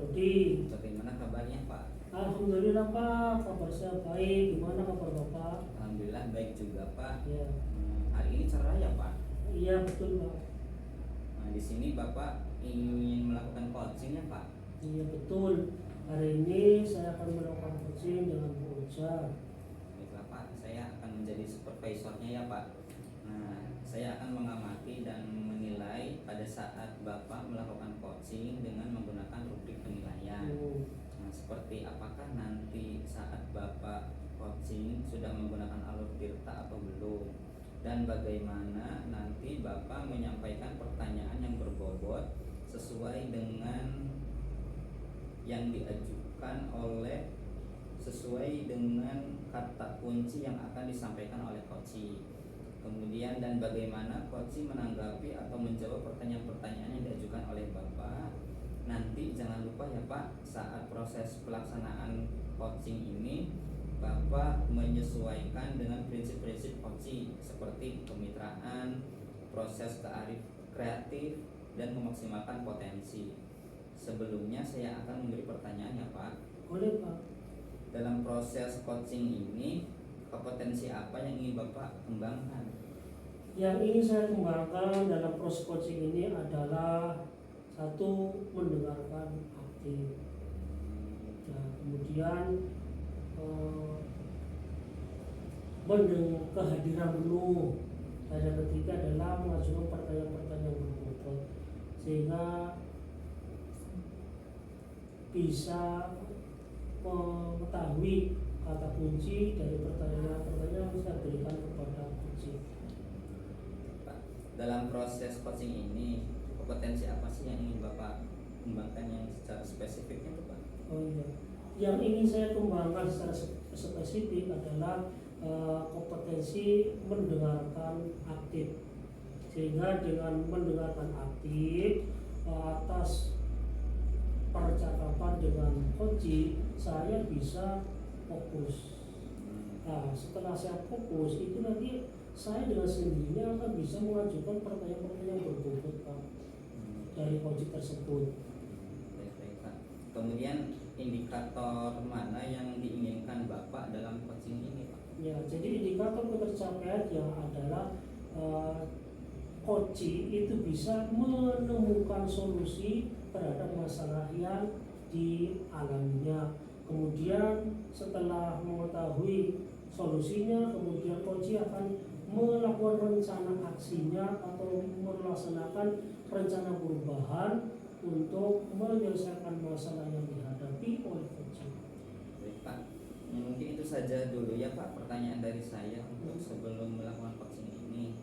Rudi. Bagaimana kabarnya Pak? Alhamdulillah Pak, kabar saya baik. Gimana kabar Bapak? Alhamdulillah baik juga Pak. Ya, Hari ini cerah ya Pak? iya betul Pak. Nah, di sini Bapak ingin melakukan coaching ya Pak? Iya betul. Hari ini saya akan melakukan coaching dengan Bu Ocha. Baiklah Pak, saya akan menjadi supervisornya ya Pak. Nah, saya akan mengamati dan menilai pada saat Bapak melakukan coaching dengan menggunakan rubrik penilaian. Nah, seperti apakah nanti saat Bapak coaching sudah menggunakan alur tirta atau belum? Dan bagaimana nanti Bapak menyampaikan pertanyaan yang berbobot sesuai dengan yang diajukan sesuai dengan kata kunci yang akan disampaikan oleh coach. Kemudian dan bagaimana coach menanggapi atau menjawab pertanyaan-pertanyaan yang diajukan oleh Bapak. Nanti jangan lupa ya Pak, saat proses pelaksanaan coaching ini Bapak menyesuaikan dengan prinsip-prinsip coaching seperti kemitraan, proses kreatif, dan memaksimalkan potensi. Sebelumnya saya akan memberi pertanyaan ya Pak. Boleh Pak. Dalam proses coaching ini, kompetensi apa yang ingin Bapak kembangkan? Yang ingin saya kembangkan dalam proses coaching ini adalah satu, mendengarkan aktif. Nah, kemudian kehadiran penuh. Dan yang ketiga adalah mengajukan pertanyaan-pertanyaan berbobot sehingga bisa mengetahui kata kunci dari pertanyaan-pertanyaan yang saya berikan kepada kunci. Dalam proses coaching ini, kompetensi apa sih yang ingin Bapak kembangkan yang secara spesifiknya tuh Pak? Oh iya, yang ingin saya kembangkan secara spesifik adalah kompetensi mendengarkan aktif. Sehingga dengan mendengarkan aktif atas percakapan dengan kunci, saya bisa fokus. Nah, setelah saya fokus itu nanti saya dengan sendirinya akan bisa mengajukan pertanyaan-pertanyaan berbobot Pak dari kunci tersebut. Baik Pak. Kemudian indikator mana yang diinginkan Bapak dalam coaching ini Pak? Ya, jadi indikator ketercapaian yang adalah coaching itu bisa menemukan solusi terhadap masalah yang dialaminya. Kemudian setelah mengetahui solusinya, kemudian coaching akan melakukan rencana aksinya atau melaksanakan rencana perubahan untuk menyelesaikan masalah yang dihadapi oleh coaching. Baik Pak, mungkin itu saja dulu ya Pak pertanyaan dari saya untuk sebelum melakukan coaching ini.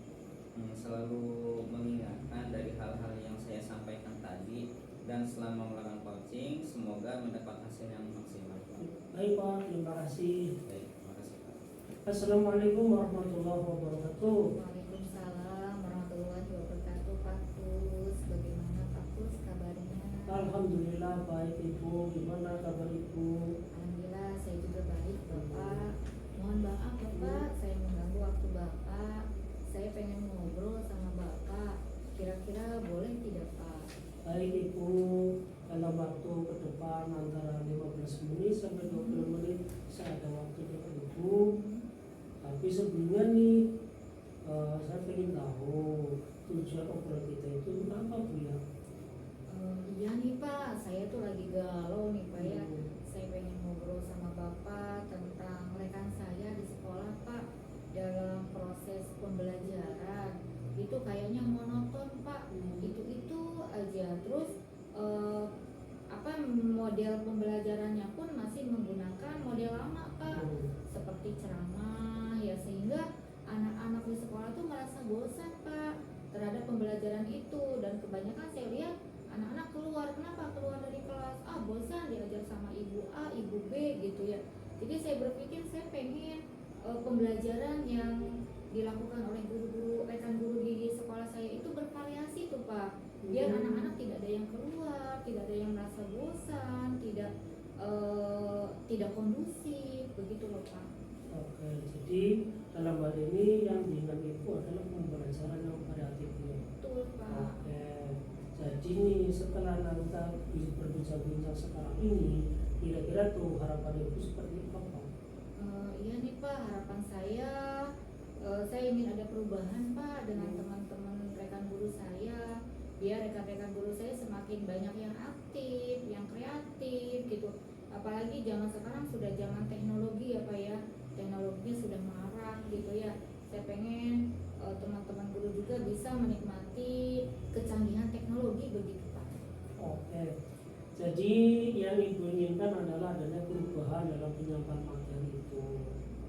Selalu mengingatkan dari hal-hal yang saya sampaikan tadi, dan selama melakukan coaching semoga mendapat hasil yang maksimal. Baik Pak, terima kasih. Baik, terima kasih Pak. Assalamualaikum warahmatullahi wabarakatuh. Waalaikumsalam warahmatullahi wabarakatuh. Pak Kus, bagaimana Pak Kus kabarnya? Alhamdulillah baik Ibu, gimana kabar Ibu? Alhamdulillah saya juga baik Bapak. Mohon maaf Bapak, saya mengganggu waktu Bapak. Saya pengen ngobrol sama Bapak. Kira-kira boleh tidak Pak? Baik Ibu, dalam waktu ke depan antara 15 menit sampai 20 menit saya ada waktu untuk Ibu. Tapi sebelumnya nih saya ingin tahu tujuan obrolan kita itu apa Bu ya? Iya nih Pak, saya tuh lagi galau nih Pak ya. Hmm. Saya pengen ngobrol sama Bapak tentang rekan saya di sekolah Pak. Dalam proses pembelajaran itu kayaknya monoton Pak. Itu aja. Terus model pembelajarannya pun masih menggunakan model lama Pak. Seperti ceramah ya, sehingga anak-anak di sekolah tuh merasa bosan Pak terhadap pembelajaran itu, dan kebanyakan saya lihat anak-anak keluar dari kelas, bosan diajar sama ibu A, ibu B gitu ya. Jadi saya berpikir saya pengen pembelajaran yang dilakukan oleh rekan guru di sekolah saya itu bervariasi tuh Pak, biar anak-anak tidak ada yang keluar, tidak ada yang merasa bosan, tidak kondusif begitu loh Pak. Oke, jadi dalam hal ini yang diingat Ibu adalah pembelajaran yang variatif ya. Betul Pak. Oke, jadi nih setelah nanti berbincang-bincang sekarang ini, kira-kira tuh harapan ibu seperti apa Pak? Iya nih Pak, harapan saya ingin ada perubahan Pak dengan teman-teman rekan guru saya, biar rekan-rekan guru saya semakin banyak yang aktif, yang kreatif gitu. Apalagi zaman sekarang sudah zaman teknologi ya Pak ya, teknologinya sudah marak gitu ya. Saya pengen teman-teman guru juga bisa menikmati kecanggihan teknologi begitu Pak. Oke, jadi yang ibu inginkan adalah adanya perubahan dalam penyampaian materi itu.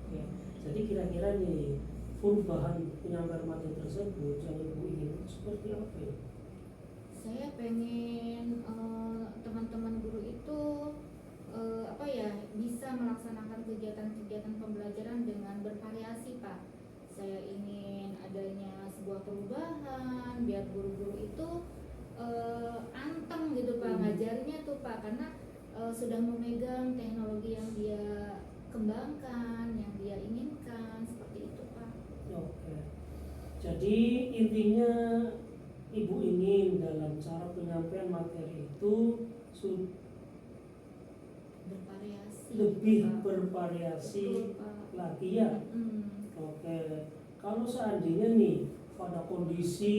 Oke. Jadi kira-kira nih perubahan penyampaian materi tersebut yang ibu ingin seperti apa ya? Saya pengen teman-teman guru itu bisa melaksanakan kegiatan-kegiatan pembelajaran dengan bervariasi Pak. Saya ingin adanya sebuah perubahan biar guru-guru itu anteng gitu Pak ngajarnya tuh Pak, karena sudah memegang teknologi yang dia kembangkan, yang dia inginkan, seperti itu Pak. Oke. Jadi intinya ibu ingin dalam cara penyampaian materi itu Bervariasi. lebih Pak. bervariasi Betul, Pak. lagi ya. Oke. Kalau seandainya nih pada kondisi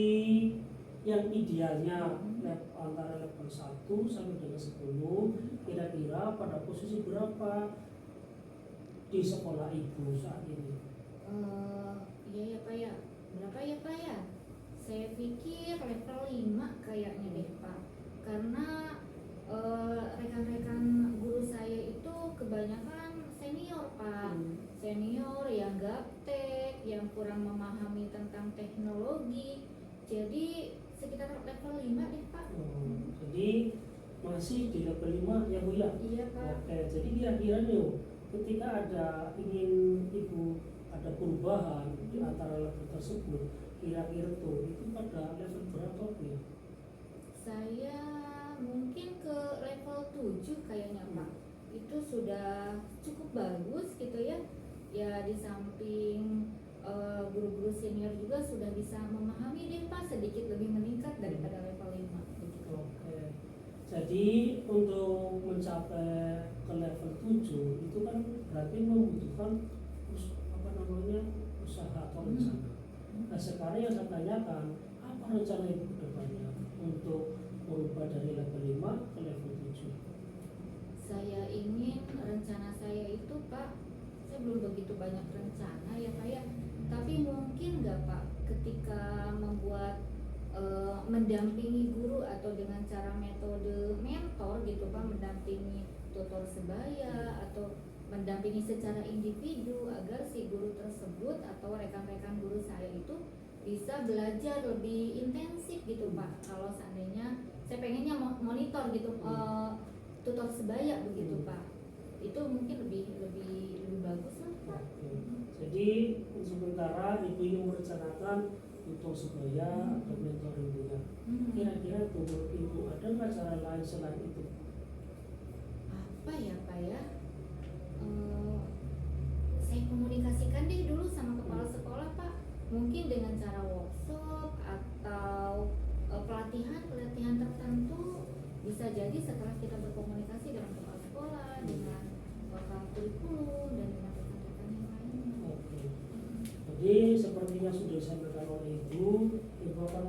yang idealnya antara level 1 sampai dengan 10, kira-kira pada posisi berapa di sekolah ibu saat ini? Iya ya Pak ya. Berapa ya Pak ya? Saya pikir level 5 kayaknya deh Pak. Karena rekan-rekan guru saya itu kebanyakan senior Pak. Senior yang gaptek, yang kurang memahami tentang teknologi. Jadi sekitar level 5 deh Pak. Jadi masih di level 5 ya Bu ya? Iya Pak. Oke, jadi kira-kira nih ketika ada ingin ibu ada perubahan di antara level tersebut, kira-kira tuh itu pada level berapa Bu ya? Saya mungkin ke level 7 kayaknya Pak. Itu sudah cukup bagus gitu ya. Ya di samping guru-guru senior juga sudah bisa memahami deh Pak, sedikit lebih meningkat daripada level 5 begitu. Oke. Jadi untuk mencapai ke level 7 itu kan berarti membutuhkan usaha atau rencana. Nah sekarang yang saya tanyakan, apa rencana ibu ke depannya untuk merubah dari level 5 ke level 7? Saya ingin rencana saya itu Pak, saya belum begitu banyak rencana ya Pak ya, tapi mungkin nggak Pak ketika membuat mendampingi guru atau dengan cara metode mentor gitu Pak, mendampingi tutor sebaya atau mendampingi secara individu agar si guru tersebut atau rekan-rekan guru saya itu bisa belajar lebih intensif gitu Pak. Kalau seandainya saya pengennya monitor gitu tutor sebaya begitu Pak, itu mungkin lebih bagus lah Pak. Jadi sementara ibu ingin merencanakan tutor sebaya atau mentor ibunya. Kira-kira tuh ibu ada nggak cara lain selain itu? Apa ya Pak ya? Saya komunikasikan deh dulu sama kepala sekolah Pak, mungkin dengan cara workshop atau pelatihan tertentu. Bisa jadi setelah kita berkomunikasi dengan kepala sekolah, dengan pakar kurikulum dan dengan rekan-rekan yang lainnya. Oke. Jadi sepertinya sudah disampaikan oleh ibu akan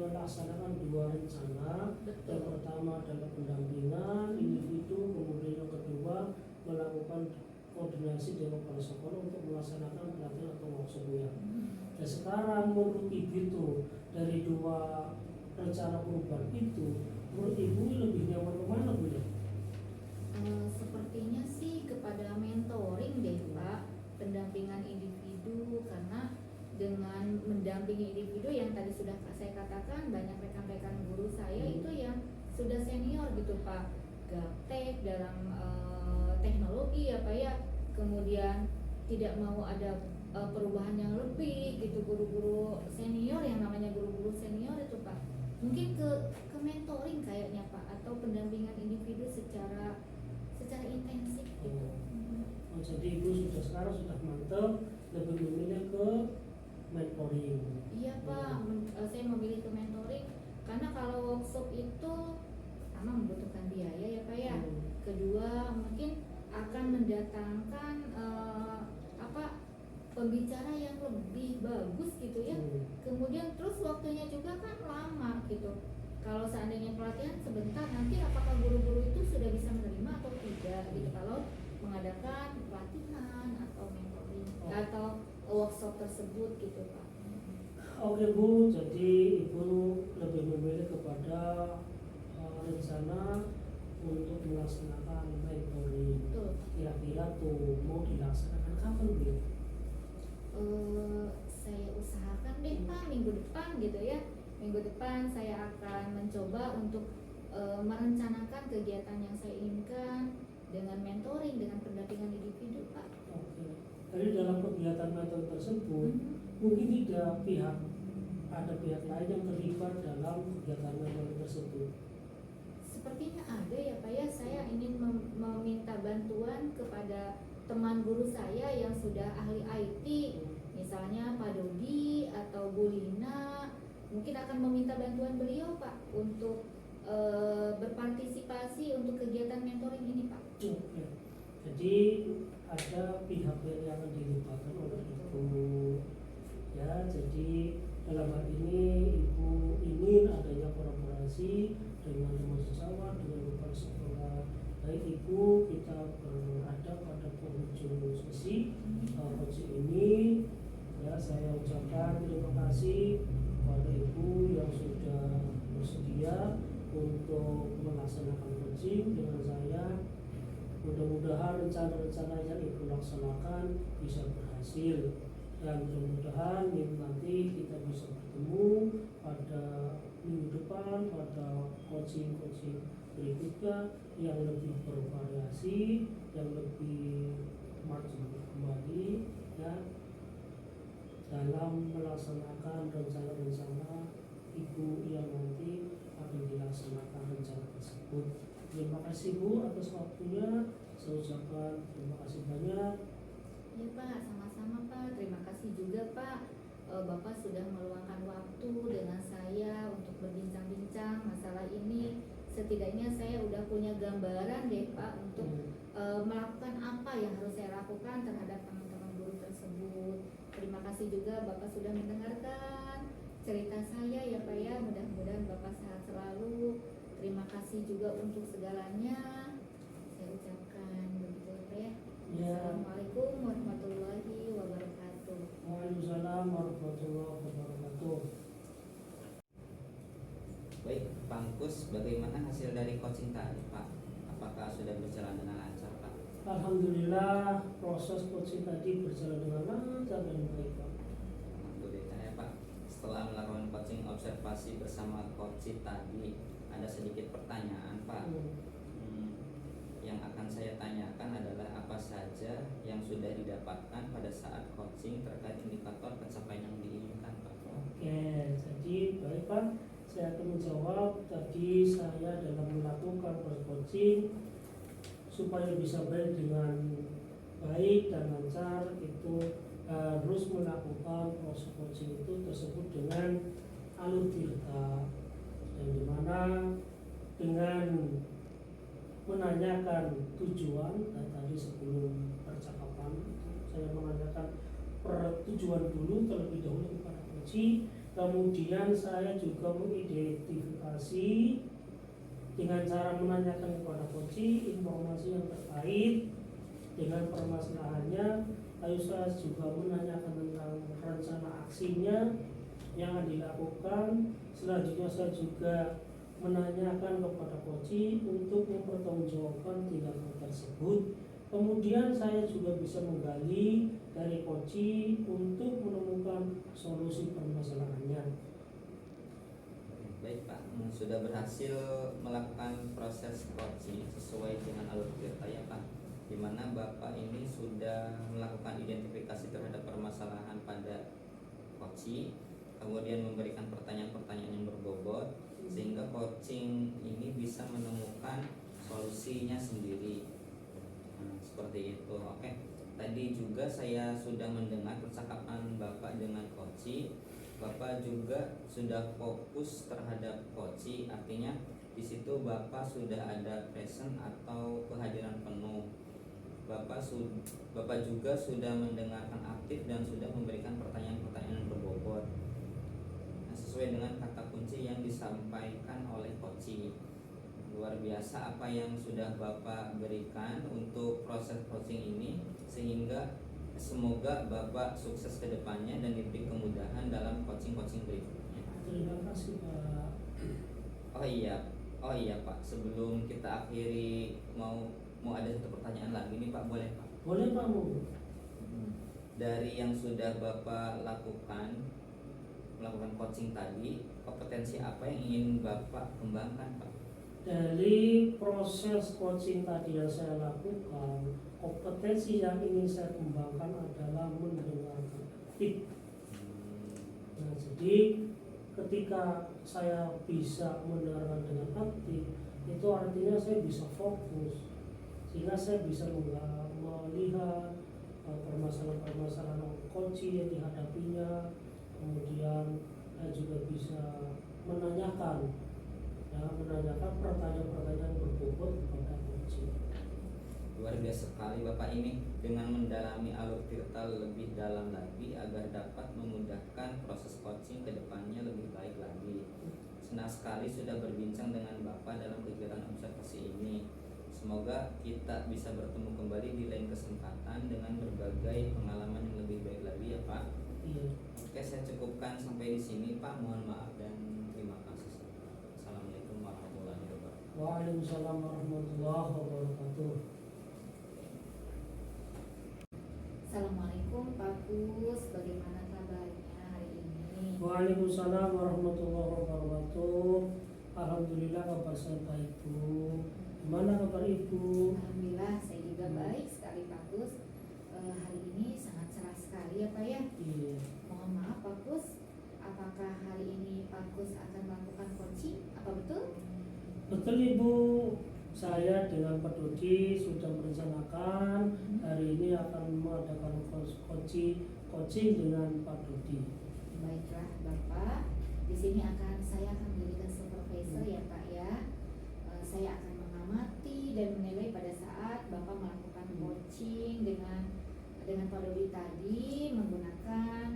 melaksanakan 2 rencana. Betul. Yang pertama adalah pendampingan individu, kemudian yang kedua melakukan koordinasi dengan kepala sekolah untuk melaksanakan pelatihan atau workshop ya. Dan sekarang menurut ibu itu dari 2 rencana perubahan itu, menurut ibu lebih nyaman kemana Bu ya? Sepertinya sih kepada mentoring deh Pak, pendampingan individu, karena dengan mendampingi individu yang tadi sudah saya katakan, banyak rekan-rekan guru saya itu yang sudah senior gitu Pak, gaptek dalam teknologi ya Pak ya, kemudian tidak mau ada perubahan yang lebih gitu. Guru-guru senior, yang namanya guru-guru senior itu Pak, mungkin ke mentoring kayaknya Pak, atau pendampingan individu secara intensif gitu. Jadi ibu sekarang sudah mantap lebih memilih ke mentoring. Iya Pak, saya memilih ke mentoring Karena kalau workshop itu pertama membutuhkan biaya ya Pak ya. Kedua mungkin akan mendatangkan pembicara yang lebih bagus gitu ya. Kemudian terus waktunya juga kan lama gitu. Kalau seandainya pelatihan sebentar, nanti apakah guru-guru itu sudah bisa menerima atau tidak gitu kalau mengadakan pelatihan atau mentoring atau workshop tersebut gitu Pak. Oke Bu, jadi Ibu lebih memilih kepada rencana untuk melaksanakan mentoring. Betul. Kira-kira tuh mau dilaksanakan kapan Bu? Saya usahakan deh Pak minggu depan gitu ya. Minggu depan saya akan mencoba untuk merencanakan kegiatan yang saya inginkan dengan mentoring, dengan pendampingan individu Pak. Oke. Jadi dalam kegiatan mentoring tersebut mungkin tidak ada pihak lain yang terlibat dalam kegiatan mentoring tersebut. Sepertinya ada ya Pak ya. Saya ingin meminta bantuan kepada teman guru saya yang sudah ahli IT, misalnya Pak Dodi atau Bu Lina, mungkin akan meminta bantuan beliau Pak untuk berpartisipasi untuk kegiatan mentoring ini Pak. Oke. Jadi ada pihak-pihak yang akan dilibatkan oleh Ibu. Ya, jadi dalam hal ini Ibu ingin adanya kolaborasi dengan teman sejawat, dengan kepala sekolah. Baik Ibu, kita berada pada penghujung sesi coaching ini. Ya, saya ucapkan terima kasih kepada Ibu yang sudah bersedia untuk melaksanakan coaching dengan saya. Mudah-mudahan rencana-rencana yang Ibu laksanakan bisa berhasil, dan mudah-mudahan nanti kita bisa bertemu pada minggu depan pada coaching berikutnya yang lebih bervariasi, yang lebih maju kembali ya dalam melaksanakan rencana-rencana Ibu yang nanti akan dilaksanakan rencana tersebut. Terima kasih Bu atas waktunya. Saya ucapkan terima kasih banyak. Ya Pak, sama-sama Pak. Terima kasih juga Pak. Bapak sudah meluangkan waktu dengan saya untuk berbincang-bincang masalah ini. Setidaknya saya udah punya gambaran deh Pak untuk melakukan apa yang harus saya lakukan terhadap teman-teman guru tersebut. Terima kasih juga Bapak sudah mendengarkan cerita saya ya Pak ya. Mudah-mudahan Bapak sehat selalu. Terima kasih juga untuk segalanya. Saya ucapkan begitu ya Pak ya. Assalamualaikum warahmatullahi wabarakatuh. Waalaikumsalam warahmatullahi wabarakatuh. Baik, Pak Angkus, bagaimana hasil dari coaching tadi Pak? Apakah sudah berjalan dengan lancar Pak? Alhamdulillah, proses coaching tadi berjalan dengan lancar dan baik Pak. Alhamdulillah ya Pak. Setelah melakukan coaching observasi bersama coach tadi, ada sedikit pertanyaan Pak. Yang akan saya tanyakan adalah apa saja yang sudah didapatkan pada saat coaching terkait indikator pencapaian yang diinginkan Pak. Oke, jadi baik Pak, saya akan menjawab. Tadi saya dalam melakukan proses coaching supaya bisa baik dengan baik dan lancar, itu harus melakukan proses coaching itu tersebut dengan alur tirta, yang dimana dengan menanyakan tujuan. Dan tadi sebelum percakapan saya menanyakan tujuan dulu terlebih dahulu kepada coach. Kemudian saya juga mengidentifikasi dengan cara menanyakan kepada coach informasi yang terkait dengan permasalahannya. Lalu saya juga menanyakan tentang rencana aksinya yang akan dilakukan. Selanjutnya saya juga menanyakan kepada coach untuk mempertanggungjawabkan tindakan tersebut. Kemudian saya juga bisa menggali dari coach untuk menemukan solusi permasalahannya. Baik Pak, sudah berhasil melakukan proses coaching sesuai dengan alur tirta ya Pak, di mana Bapak ini sudah melakukan identifikasi terhadap permasalahan pada coach, kemudian memberikan pertanyaan-pertanyaan yang berbobot sehingga coaching ini bisa menemukan solusinya sendiri. Seperti itu. Oke. Tadi juga saya sudah mendengar percakapan Bapak dengan coach Bapak juga sudah fokus terhadap coaching, artinya di situ Bapak sudah ada present atau kehadiran penuh. Bapak juga sudah mendengarkan aktif dan sudah memberikan pertanyaan-pertanyaan berbobot. Nah, sesuai dengan kata kunci yang disampaikan oleh coaching. Luar biasa apa yang sudah Bapak berikan untuk proses coaching ini, sehingga semoga Bapak sukses ke depannya dan diberi kemudahan dalam coaching-coaching berikutnya. Terima kasih Pak. Oh iya Pak, sebelum kita akhiri mau ada satu pertanyaan lagi nih Pak, boleh Pak? Boleh Pak Mu. Dari yang sudah Bapak melakukan coaching tadi, kompetensi apa yang ingin Bapak kembangkan Pak? Dari proses coaching tadi yang saya lakukan, kompetensi yang ingin saya kembangkan adalah mendengarkan aktif. Nah, jadi ketika saya bisa mendengarkan dengan aktif, itu artinya saya bisa fokus, sehingga saya bisa melihat permasalahan-permasalahan coaching yang dihadapinya, kemudian saya juga bisa menanyakan pertanyaan-pertanyaan berbobot kepada coaching. Luar biasa sekali Bapak ini dengan mendalami alur tirta lebih dalam lagi agar dapat memudahkan proses coaching ke depannya lebih baik lagi. Senang sekali sudah berbincang dengan Bapak dalam kegiatan observasi ini. Semoga kita bisa bertemu kembali di lain kesempatan dengan berbagai pengalaman yang lebih baik lagi ya Pak. Iya. Oke, saya cukupkan sampai di sini Pak. Mohon maaf dan terima kasih. Assalamualaikum warahmatullahi wabarakatuh. Waalaikumsalam warahmatullahi wabarakatuh. Assalamualaikum Pak Kus, bagaimana kabarnya hari ini? Waalaikumsalam warahmatullahi wabarakatuh. Alhamdulillah kabar saya baik Bu. Gimana kabar Ibu? Alhamdulillah saya juga baik sekali Pak Kus. Hari ini sangat cerah sekali ya Pak ya. Iya. Mohon maaf Pak Kus, apakah hari ini Pak Kus akan melakukan coaching? Apa betul? Betul Ibu. Saya dengan Pak Dodi sudah merencanakan hari ini akan mengadakan coaching dengan Pak Dodi. Baiklah Bapak, di sini saya akan menjadikan supervisor ya Pak ya. Saya akan mengamati dan menilai pada saat Bapak melakukan coaching dengan Pak Dodi tadi menggunakan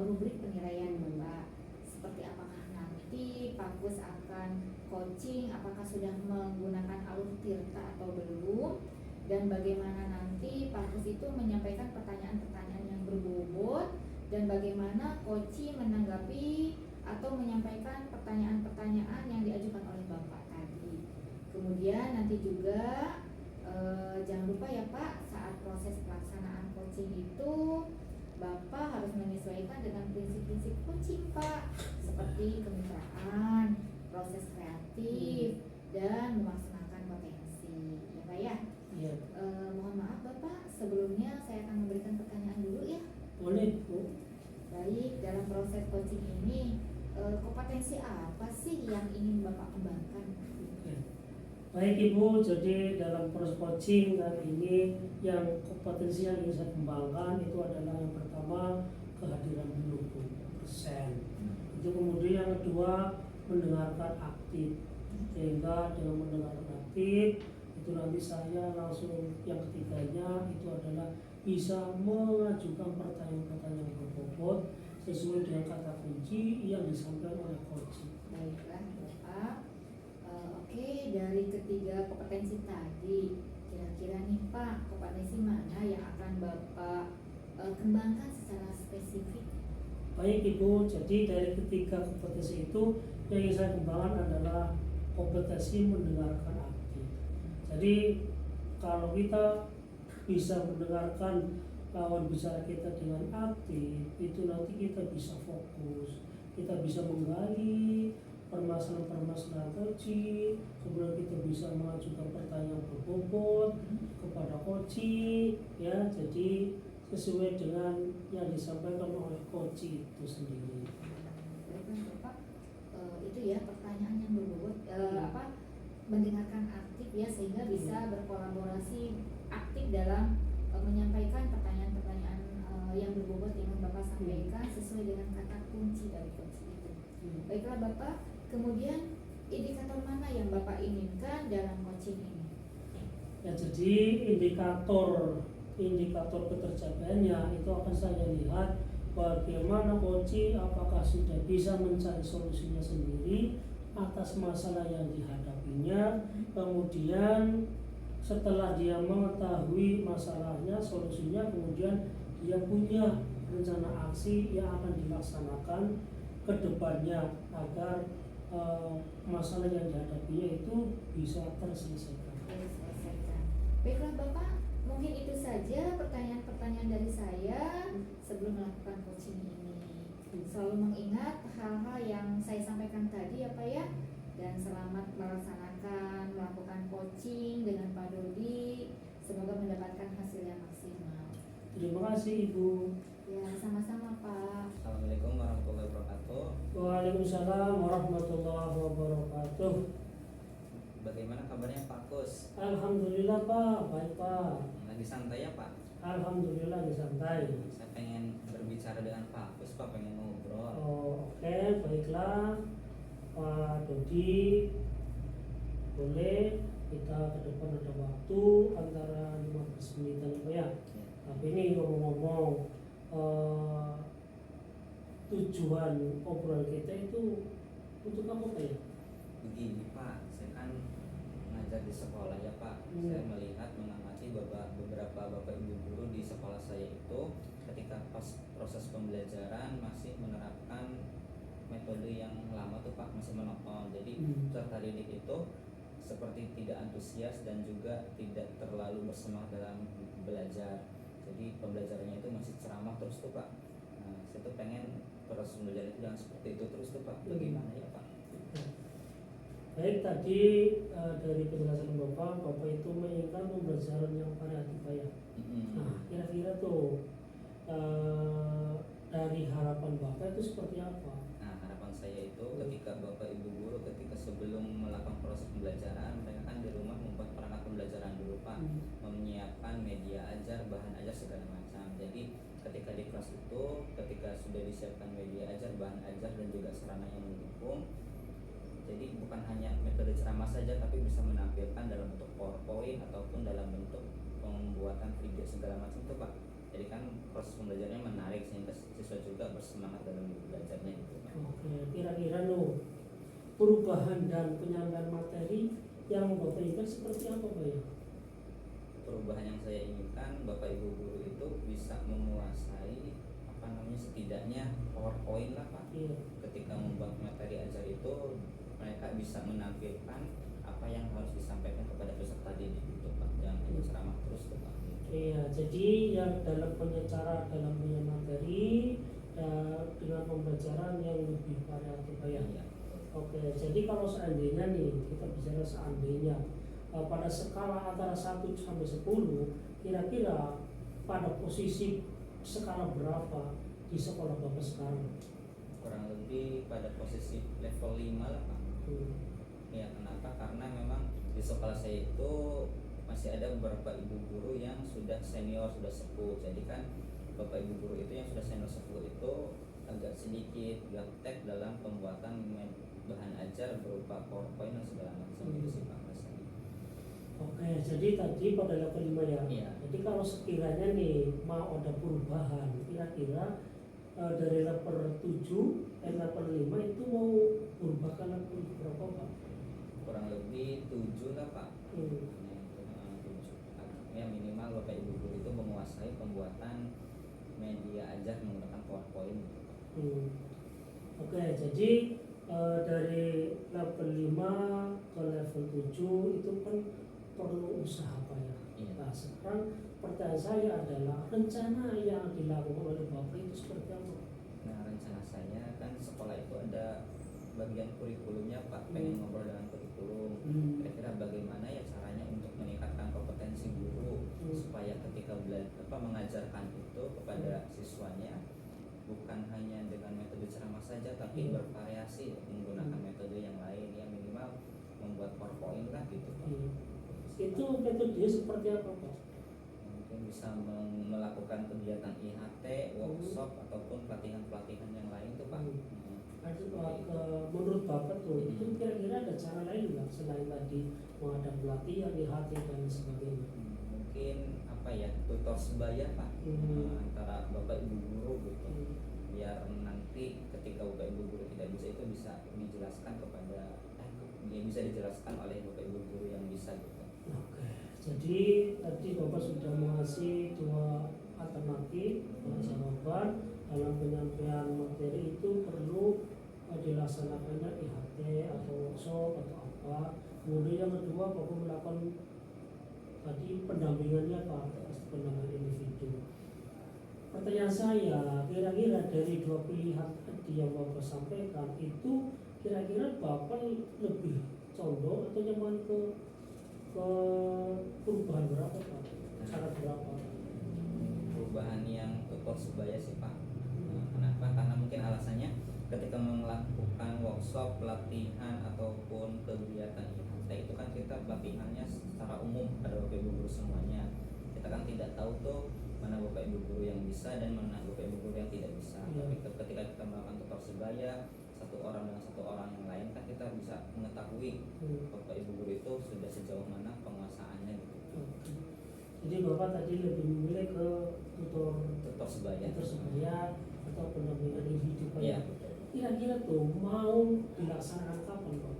rubrik penilaian Bapak. Seperti apakah nanti Pak Kus akan coaching, apakah sudah menggunakan alur tirta atau belum, dan bagaimana nanti Pak Kus itu menyampaikan pertanyaan-pertanyaan yang berbobot, dan bagaimana coaching menanggapi atau menyampaikan pertanyaan-pertanyaan yang diajukan oleh Bapak tadi. Kemudian nanti juga jangan lupa ya Pak, saat proses pelaksanaan coaching itu Bapak harus menyesuaikan dengan prinsip-prinsip coaching Pak, seperti kemitraan, proses kreatif, dan memaksimalkan potensi ya Pak ya. Iya. Mohon maaf Bapak, sebelumnya saya akan memberikan pertanyaan dulu ya. Boleh Bu. Baik, dalam proses coaching ini kompetensi apa sih yang ingin Bapak kembangkan? Oke. Baik Ibu, jadi dalam proses coaching kali ini yang kompetensi yang ingin saya kembangkan itu adalah yang pertama kehadiran penuh persen. Itu kemudian yang kedua mendengarkan aktif, sehingga dengan mendengarkan aktif itu nanti saya langsung yang ketiganya itu adalah bisa mengajukan pertanyaan-pertanyaan berbobot sesuai dengan kata kunci yang disampaikan oleh coaching. Baiklah Bapak. Oke, dari ketiga kompetensi tadi, kira-kira nih Pak, kompetensi mana yang akan Bapak kembangkan secara spesifik? Baik Ibu, jadi dari ketiga kompetensi itu yang ingin saya kembangkan adalah kompetensi mendengarkan aktif. Jadi kalau kita bisa mendengarkan lawan bicara kita dengan aktif, itu nanti kita bisa fokus, kita bisa menggali permasalahan-permasalahan coaching, kemudian kita bisa mengajukan pertanyaan berbobot kepada coaching, ya. Jadi sesuai dengan yang disampaikan oleh coaching itu sendiri. Baiklah Bapak, itu ya pertanyaan yang berbobot, mendengarkan aktif ya, sehingga bisa berkolaborasi aktif dalam menyampaikan pertanyaan-pertanyaan yang berbobot yang Bapak sampaikan sesuai dengan kata kunci dari coaching itu. Baiklah Bapak, kemudian indikator mana yang Bapak inginkan dalam coaching ini? Ya, jadi indikator ketercapaiannya itu akan saya lihat bagaimana coach apakah sudah bisa mencari solusinya sendiri atas masalah yang dihadapinya, kemudian setelah dia mengetahui masalahnya, solusinya, kemudian dia punya rencana aksi yang akan dilaksanakan ke depannya agar masalah yang dihadapinya itu bisa terselesaikan. Baiklah Bapak, mungkin itu saja pertanyaan-pertanyaan dari saya sebelum melakukan coaching ini. Selalu mengingat hal-hal yang saya sampaikan tadi ya Pak ya, dan selamat melakukan coaching dengan Pak Dodi. Semoga mendapatkan hasil yang maksimal. Terima kasih Ibu. Ya, sama-sama Pak. Assalamualaikum warahmatullahi wabarakatuh. Waalaikumsalam warahmatullahi wabarakatuh. Bagaimana kabarnya Pak Kus? Alhamdulillah Pak, baik Pak. Lagi santai ya Pak? Alhamdulillah lagi santai. Saya pengen berbicara dengan Pak Kus, Pak, pengen ngobrol. Oke, baiklah Pak Dodi, boleh kita ke depan ada waktu antara 15 menitan ya Pak ya. Tapi ini ngomong-ngomong, tujuan obrolan kita itu untuk apa Pak ya? Begini Pak, saya kan ngajar di sekolah ya Pak. Saya melihat mengamati beberapa bapak ibu guru di sekolah saya itu ketika pas proses pembelajaran masih menerapkan metode yang lama tuh Pak, masih monoton. Jadi peserta didik itu seperti tidak antusias dan juga tidak terlalu bersemangat dalam belajar. Jadi pembelajarannya itu masih ceramah terus tuh Pak. Nah, saya tuh pengen proses pembelajaran itu jangan seperti itu terus tuh Pak. Bagaimana ya Pak? Baik, tadi dari penjelasan Bapak itu menginginkan pembelajaran yang variatif Pak ya. Nah, kira-kira tuh dari harapan Bapak itu seperti apa? Nah, harapan saya itu ketika Bapak Ibu guru ketika sebelum melakukan proses pembelajaran, mereka kan di rumah membuat perangkat pembelajaran dulu Pak, menyiapkan media ajar, bahan ajar segala macam. Jadi ketika di kelas itu, ketika sudah disiapkan media ajar, bahan ajar dan juga sarana yang mendukung, jadi bukan hanya metode ceramah saja, tapi bisa menampilkan dalam bentuk PowerPoint ataupun dalam bentuk pembuatan video segala macam itu Pak. Jadi kan proses pembelajarannya menarik sehingga siswa juga bersemangat dalam belajarnya itu Pak. Oke, kira-kira perubahan dan penyampaian materi yang Bapak inginkan seperti apa Pak ya? Perubahan yang saya inginkan Bapak Ibu guru itu bisa menguasai setidaknya PowerPoint lah Pak. Ketika membuat materi ajar itu mereka bisa menampilkan apa yang harus disampaikan kepada peserta didik itu Pak, jangan hanya ceramah terus tuh Pak. Iya, jadi yang dalam dalam punya materi dengan pembelajaran yang lebih variatif Pak ya. Iya. Oke, jadi kalau seandainya nih kita bicara seandainya pada skala antara 1 sampai 10, kira-kira pada posisi skala berapa di sekolah Bapak sekarang? Kurang lebih pada posisi level 5 lah Pak. Ya, kenapa? Karena memang di sekolah saya itu masih ada beberapa ibu guru yang sudah senior, sudah sepuh. Jadi kan bapak ibu guru itu yang sudah senior sepuh itu agak sedikit gaptek dalam pembuatan bahan ajar berupa PowerPoint dan segala macam itu sih Pak rasanya. Oke, jadi tadi pada level 5 ya. Iya. Jadi kalau sekiranya nih mau ada perubahan, kira-kira dari level 7 level 5 itu mau berubah ke level berapa Pak? Kurang lebih 7 lah Pak. Ya minimal bapak ibu guru itu menguasai pembuatan media ajar menggunakan PowerPoint gitu Pak. Oke, jadi dari level 5 ke level 7 itu kan perlu usaha Pak ya. Iya. Nah, sekarang pertanyaan saya adalah rencana yang dilakukan oleh Bapak itu seperti apa? Nah, rencana saya kan sekolah itu ada bagian kurikulumnya Pak, pengen ngobrol dengan kurikulum. Kira-kira bagaimana ya caranya untuk meningkatkan kompetensi guru supaya ketika mengajarkan itu kepada siswanya bukan hanya dengan metode ceramah saja tapi bervariasi menggunakan metode yang lain, ya minimal membuat PowerPoint lah gitu Pak. Itu metodenya seperti apa Pak? Mungkin bisa melakukan kegiatan IHT, workshop ataupun pelatihan-pelatihan yang lain tuh Pak. Menurut Bapak tuh itu kira-kira ada cara lain nggak selain tadi mengadakan pelatihan IHT dan sebagainya? Mungkin apa ya, tutor sebaya Pak, antara Bapak Ibu guru gitu, biar nanti ketika Bapak Ibu guru tidak bisa itu bisa dijelaskan kepada bisa dijelaskan oleh Bapak Ibu guru yang bisa gitu. Oke, jadi tadi Bapak sudah mengasih dua alternatif jawaban dalam penyampaian materi itu perlu dilaksanakannya IHT atau workshop atau apa. Kemudian yang kedua Bapak melakukan tadi pendampingannya Pak, pendampingan individu. Pertanyaan saya, kira-kira dari dua pilihan tadi yang Bapak sampaikan itu kira-kira Bapak lebih condong atau nyaman ke perubahan berapa Pak? Syarat berapa? Perubahan yang tutor sebaya sih Pak. Kenapa? Karena mungkin alasannya ketika melakukan workshop, pelatihan ataupun kegiatan IHT itu kan kita pelatihannya secara umum pada Bapak Ibu guru semuanya. Kita kan tidak tahu tuh mana Bapak Ibu guru yang bisa dan mana Bapak Ibu guru yang tidak bisa. Tapi ketika kita melakukan tutor sebaya satu orang dengan satu orang yang lain kan kita bisa mengetahui Bapak Ibu guru itu sudah sejauh mana penguasaannya gitu. Jadi Bapak tadi lebih memilih ke tutor sebaya atau pendampingan individu Pak. Ya. Kira-kira tuh mau dilaksanakan kapan Pak?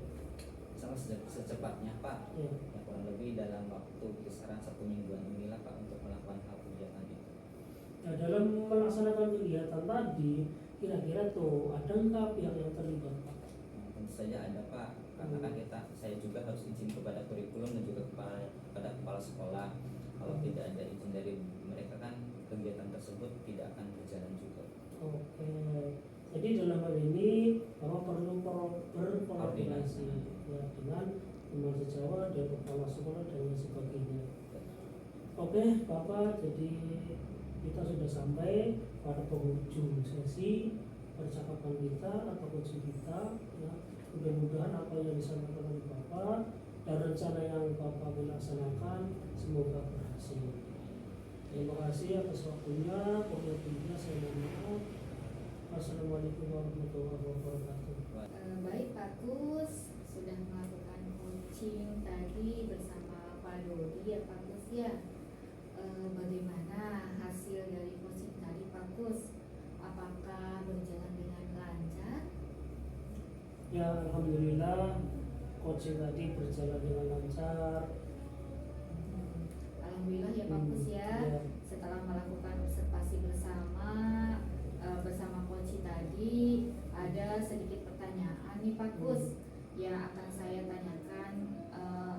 Sangat secepatnya Pak. Ya. Ya, kurang lebih dalam waktu kisaran 1 mingguan inilah Pak untuk melakukan hal kegiatan itu. Nah, dalam melaksanakan kegiatan tadi kira-kira tuh ada nggak pihak yang terlibat Pak? Tentu saja ada Pak, karena kan saya juga harus izin kepada kurikulum dan juga kepada kepala sekolah. Kalau tidak ada izin dari mereka kan kegiatan tersebut tidak akan berjalan juga. Oke, jadi dalam hal ini Bapak perlu berkoordinasi ya, dengan teman sejawat dan kepala sekolah dan lain sebagainya. Oke Bapak, jadi kita sudah sampai pada penghujung sesi percakapan kita atau coaching kita ya. Mudah-mudahan apa yang disampaikan oleh Bapak dan rencana yang Bapak melaksanakan semoga berhasil. Terima kasih atas waktunya. Kurang saya mohon maaf. Assalamualaikum warahmatullahi wabarakatuh. Baik Pak Kus, sudah melakukan coaching tadi bersama Pak Dodi ya Pak Kus ya. Bagaimana hasil dari coaching tadi Pak Kus? Apakah berjalan dengan lancar? Ya alhamdulillah coaching tadi berjalan dengan lancar. Alhamdulillah ya Pak Kus ya. Setelah melakukan observasi bersama coaching tadi, ada sedikit pertanyaan nih Pak Kus yang akan saya tanyakan.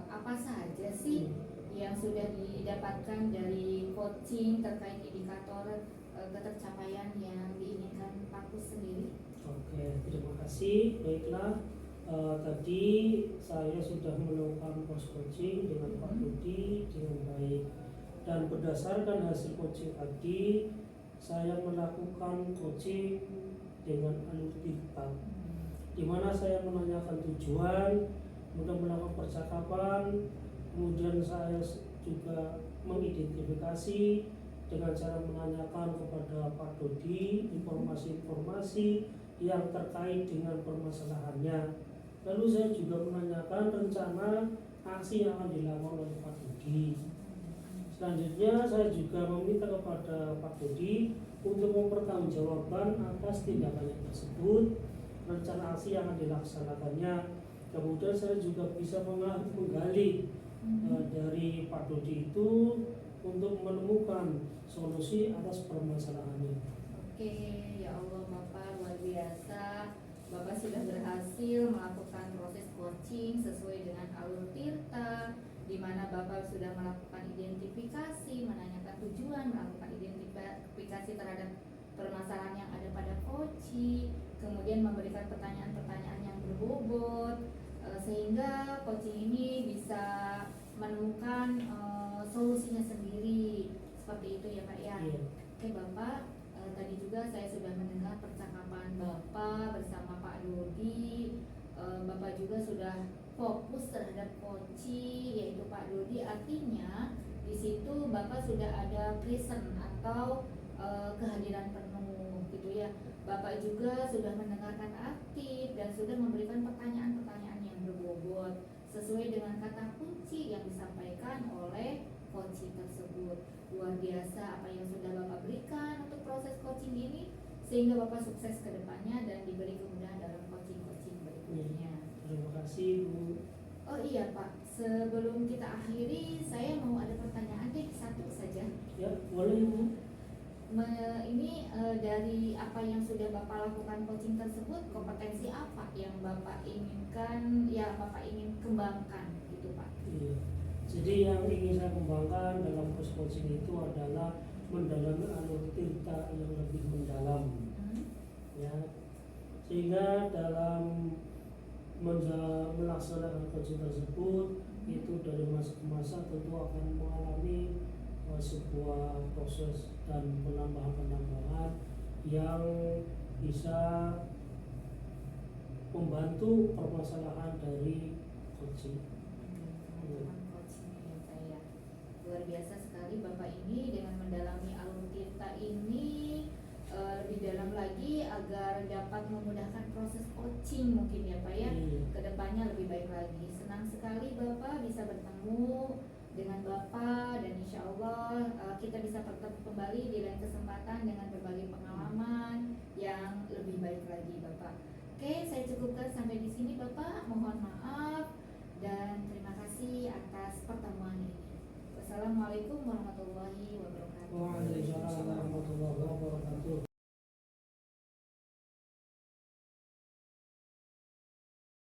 Apa saja sih yang sudah didapatkan dari coaching terkait indikator ketercapaian yang diinginkan Pak Kus sendiri? Oke, terima kasih. Baiklah, tadi saya sudah melakukan post coaching dengan Pak Dodi dengan baik, dan berdasarkan hasil coaching tadi saya melakukan coaching dengan alur tirta, di mana saya menanyakan tujuan, kemudian melakukan percakapan, kemudian saya juga mengidentifikasi dengan cara menanyakan kepada Pak Dodi informasi-informasi yang terkait dengan permasalahannya. Lalu saya juga menanyakan rencana aksi yang akan dilakukan oleh Pak Dodi. Selanjutnya saya juga meminta kepada Pak Dodi untuk mempertanggungjawabkan atas tindakannya tersebut, rencana aksi yang akan dilaksanakannya. Kemudian saya juga bisa menggali dari Pak Dodi itu untuk menemukan solusi atas permasalahannya. Oke, ya Allah Bapak luar biasa. Bapak sudah berhasil melakukan proses coaching sesuai dengan alur tirta, di mana Bapak sudah melakukan identifikasi, menanyakan tujuan, melakukan identifikasi terhadap permasalahan yang ada pada coaching, kemudian memberikan pertanyaan-pertanyaan yang berbobot, sehingga coaching ini bisa menemukan solusinya sendiri. Seperti itu ya Pak ya. Oke Bapak, tadi juga saya sudah mendengar percakapan Bapak bersama Pak Dodi. Bapak juga sudah fokus terhadap coaching, yaitu Pak Dodi. Artinya Di situ Bapak sudah ada present atau kehadiran penuh gitu ya. Bapak juga sudah mendengarkan aktif dan sudah memberikan pertanyaan-pertanyaan yang berbobot sesuai dengan kata kunci yang disampaikan oleh coaching tersebut. Luar biasa apa yang sudah Bapak berikan untuk proses coaching ini, sehingga Bapak sukses ke depannya dan diberi kemudahan dalam coaching-coaching berikutnya. Terima kasih Bu. Oh iya Pak, sebelum kita akhiri, saya mau ada pertanyaan deh, satu saja. Ya, boleh Bu. Dari apa yang sudah Bapak lakukan coaching tersebut, kompetensi apa yang Bapak inginkan, yang Bapak ingin kembangkan gitu Pak? Iya. Jadi yang ingin saya kembangkan dalam proses coaching itu adalah mendalami alur tirta yang lebih mendalam, ya, sehingga dalam melaksanakan coaching tersebut itu dari masa ke masa tentu akan mengalami sebuah proses dan penambahan yang bisa membantu permasalahan dari coaching. Coaching ya Pak ya. Luar biasa sekali Bapak ini dengan mendalami alur tirta ini lebih dalam lagi agar dapat memudahkan proses coaching mungkin ya Pak ya. Kedepannya lebih baik lagi. Senang sekali Bapak bisa bertemu dengan Bapak dan insya Allah kita bisa bertemu kembali di lain kesempatan dengan berbagai pengalaman yang lebih baik lagi Bapak. Oke, saya cukupkan sampai di sini Bapak. Mohon maaf dan terima kasih atas pertemuan ini. Wassalamualaikum warahmatullahi wabarakatuh. Waalaikumsalam warahmatullahi wabarakatuh.